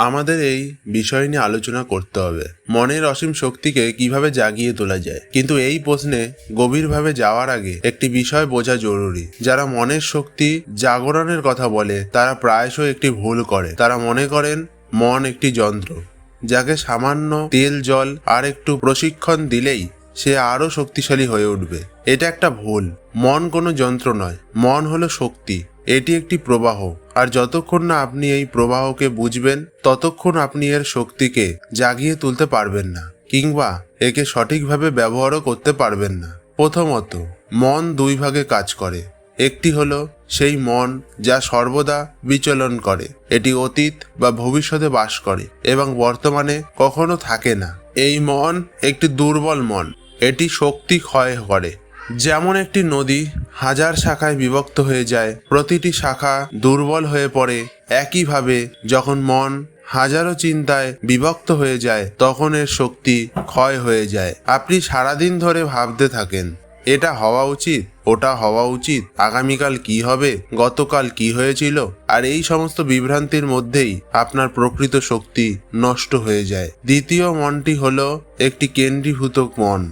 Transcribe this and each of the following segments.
আমাদের এই বিষয় নিয়ে আলোচনা করতে হবে, মনের অসীম শক্তিকে কিভাবে জাগিয়ে তোলা যায়। কিন্তু এই প্রশ্নে গভীরভাবে যাওয়ার আগে একটি বিষয় বোঝা জরুরি। যারা মনের শক্তি জাগরণের কথা বলে তারা প্রায়শই একটি ভুল করে। তারা মনে করেন মন একটি যন্ত্র, যাকে সামান্য তেল জল আর একটু প্রশিক্ষণ দিলেই সে আরো শক্তিশালী হয়ে উঠবে। এটা একটা ভুল। মন কোনো যন্ত্র নয়, মন হলো শক্তি। এটি একটি প্রবাহ, আর যতক্ষণ না আপনি এই প্রবাহকে বুঝবেন ততক্ষণ আপনি এর শক্তিকে জাগিয়ে তুলতে পারবেন না, কিংবা একে সঠিকভাবে ব্যবহারও করতে পারবেন না। প্রথমত, মন দুই ভাগে কাজ করে। একটি হলো সেই মন যা সর্বদা বিচলন করে। এটি অতীত বা ভবিষ্যতে বাস করে এবং বর্তমানে কখনো থাকে না। এই মন একটি দুর্বল মন। এটি শক্তি ক্ষয় করে। যেমন একটি নদী হাজার শাখায় বিভক্ত হয়ে যায়, প্রতিটি শাখা দুর্বল হয়ে পড়ে। একইভাবে যখন মন হাজারো চিন্তায় বিভক্ত হয়ে যায় তখন এর শক্তি ক্ষয় হয়ে যায়। আপনি সারাদিন ধরে ভাবতে থাকেন, এটা হওয়া উচিত, ওটা হওয়া উচিত, আগামীকাল কি হবে, গতকাল কি হয়েছিল, আর এই সমস্ত বিভ্রান্তির মধ্যেই আপনার প্রকৃত শক্তি নষ্ট হয়ে যায়। দ্বিতীয় মনটি হলো একটি কেন্দ্রীভূত মন,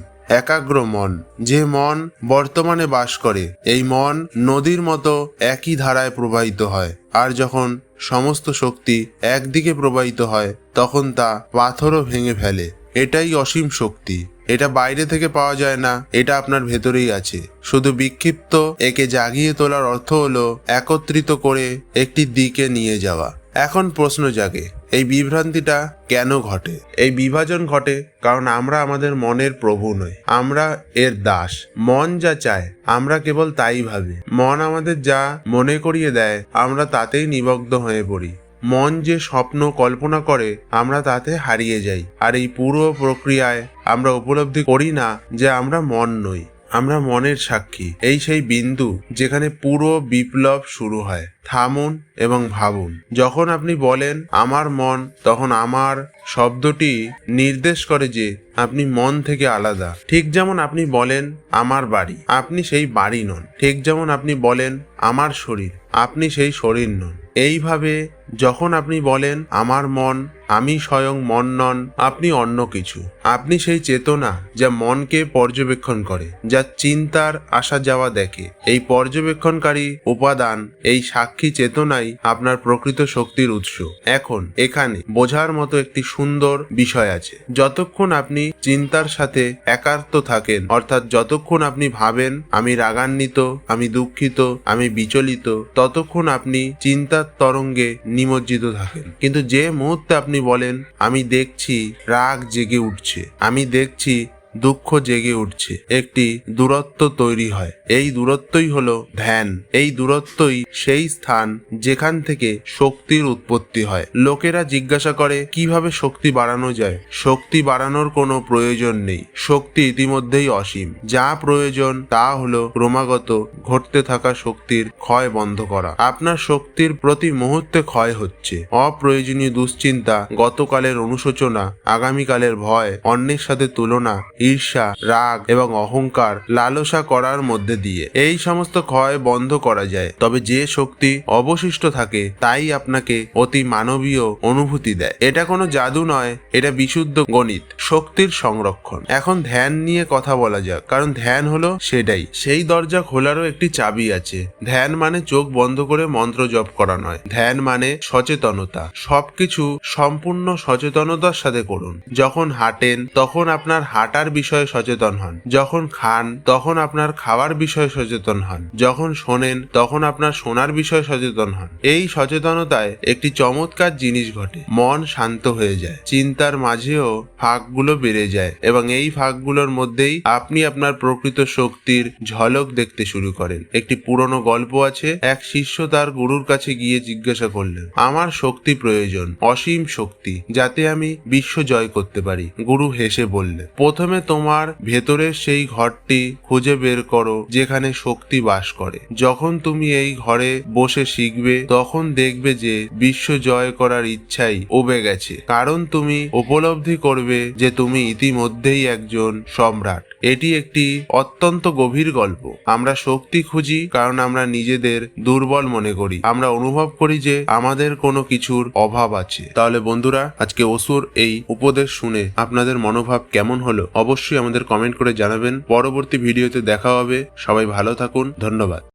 একাগ্র মন। যে মন বর্তমানে বাস করে, এই মন নদীর মতো একই ধারায় প্রবাহিত হয়, আর যখন সমস্ত শক্তি একদিকে প্রবাহিত হয় তখন তা পাথরও ভেঙে ফেলে। এটাই অসীম শক্তি। এটা বাইরে থেকে পাওয়া যায় না, এটা আপনার ভেতরেই আছে। শুধু বিক্ষিপ্ত একে জাগিয়ে তোলার অর্থ হলো একত্রিত করে একটি দিকে নিয়ে যাওয়া। এখন প্রশ্ন জাগে, এই বিভ্রান্তিটা কেন ঘটে? এই বিভাজন ঘটে কারণ আমরা আমাদের মনের প্রভু নই, আমরা এর দাস। মন যা চায় আমরা কেবল তাই ভাবি। মন আমাদের যা মনে করিয়ে দেয় আমরা তাতেই নিমগ্ন হয়ে পড়ি। মন যে স্বপ্ন কল্পনা করে আমরা তাতে হারিয়ে যাই। আর এই পুরো প্রক্রিয়ায় আমরা উপলব্ধি করি না যে আমরা মন নই, আমরা মনের সাক্ষী। এই সেই বিন্দু যেখানে পুরো বিপ্লব শুরু হয়। থামুন এবং ভাবুন। যখন আপনি বলেন আমার মন, তখন আমার শব্দটি নির্দেশ করে যে আপনি মন থেকে আলাদা। ঠিক যেমন আপনি বলেন আমার বাড়ি, আপনি সেই বাড়ি নন। ঠিক যেমন আপনি বলেন আমার শরীর, আপনি সেই শরীর নন। এইভাবে যখন আপনি বলেন আমার মন, আমি স্বয়ং মন নন, আপনি অন্য কিছু। আপনি সেই চেতনা যা মনকে পর্যবেক্ষণ করে, যা চিন্তার আসা যাওয়া দেখে। এই পর্যবেক্ষণকারী উপাদান, এই সাক্ষী চেতনাই আপনার প্রকৃত শক্তির উৎস। এখন এখানে বোঝার মতো একটি সুন্দর বিষয় আছে। যতক্ষণ আপনি চিন্তার সাথে একাত্ম থাকেন, অর্থাৎ যতক্ষণ আপনি ভাবেন আমি রাগান্বিত, আমি দুঃখিত, আমি বিচলিত, ততক্ষণ আপনি চিন্তার তরঙ্গে নিমজ্জিত থাকেন। কিন্তু যে মুহূর্তে আপনি বলেন আমি দেখছি রাগ জেগে উঠছে, আমি দেখছি দুঃখ জেগে উঠছে, একটি দূরত্ব তৈরি হয়। এই দূরত্বই হলো ধ্যান। এই দূরত্বই সেই স্থান যেখান থেকে শক্তির উৎপত্তি হয়। লোকেরা জিজ্ঞাসা করে কিভাবে শক্তি বাড়ানো যায়। শক্তি বাড়ানোর কোনো প্রয়োজন নেই, শক্তি ইতিমধ্যেই অসীম। যা প্রয়োজন তা হলো ক্রমাগত ঘটতে থাকা শক্তির ক্ষয় বন্ধ করা। আপনার শক্তির প্রতি মুহূর্তে ক্ষয় হচ্ছে। অপ্রয়োজনীয় দুশ্চিন্তা, গতকালের অনুশোচনা, আগামীকালের ভয়, অন্যের সাথে তুলনা, ঈর্ষা, রাগ এবং অহংকার, লালসা করার মধ্যে দিয়ে এই সমস্ত ক্ষয় বন্ধ করা যায়। তবে যে শক্তি অবশিষ্ট থাকে তাই আপনাকে অতি মানবীয় অনুভূতি দেয়। এটা কোনো জাদু নয়, এটা বিশুদ্ধ গণিত, শক্তির সংরক্ষণ। এখন ধ্যান নিয়ে কথা বলা যাক, কারণ ধ্যান হলো সেটাই। সেই দরজা খোলারও একটি চাবি আছে। ধ্যান মানে চোখ বন্ধ করে মন্ত্র জপ করা নয়। ধ্যান মানে সচেতনতা। সবকিছু সম্পূর্ণ সচেতনতার সাথে করুন। যখন হাঁটেন তখন আপনার হাঁটার বিষয়ে সচেতন হন। যখন খান তখন আপনার খাওয়ার বিষয়ে সচেতন হন। যখন শোনেন তখন আপনার শোনার বিষয়ে সচেতন হন। এই সচেতনতায় একটি চমৎকার জিনিস ঘটে, মন শান্ত হয়ে যায়। চিন্তার মাঝেও ফাঁকগুলো বেড়ে যায় এবং এই ফাঁকগুলোর মধ্যেই আপনি আপনার প্রকৃত শক্তির ঝলক দেখতে শুরু করেন। একটি পুরনো গল্প আছে। এক শিষ্য তার গুরুর কাছে গিয়ে জিজ্ঞাসা করলেন, আমার শক্তি প্রয়োজন, অসীম শক্তি, যাতে আমি বিশ্ব জয় করতে পারি। গুরু হেসে বললেন, প্রথমে প্রথমে তোমার ভেতরের সেই ঘরটি খুঁজে বের করো যেখানে শক্তি বাস করে। যখন তুমি এই ঘরে বসে শিখবে তখন দেখবে যে বিশ্ব জয় করার ইচ্ছাই উবে গেছে, কারণ তুমি উপলব্ধি করবে যে তুমি ইতিমধ্যেই একজন সম্রাট। এটি একটি অত্যন্ত গভীর গল্প। আমরা শক্তি খুঁজি কারণ আমরা নিজেদের দুর্বল মনে করি। আমরা অনুভব করি যে আমাদের কোনো কিছুর অভাব আছে। তাহলে বন্ধুরা, আজকে অসুর এই উপদেশ শুনে আপনাদের মনোভাব কেমন হলো অবশ্যই আমাদের কমেন্ট করে জানাবেন। পরবর্তী ভিডিওতে দেখা হবে। সবাই ভালো থাকুন। ধন্যবাদ।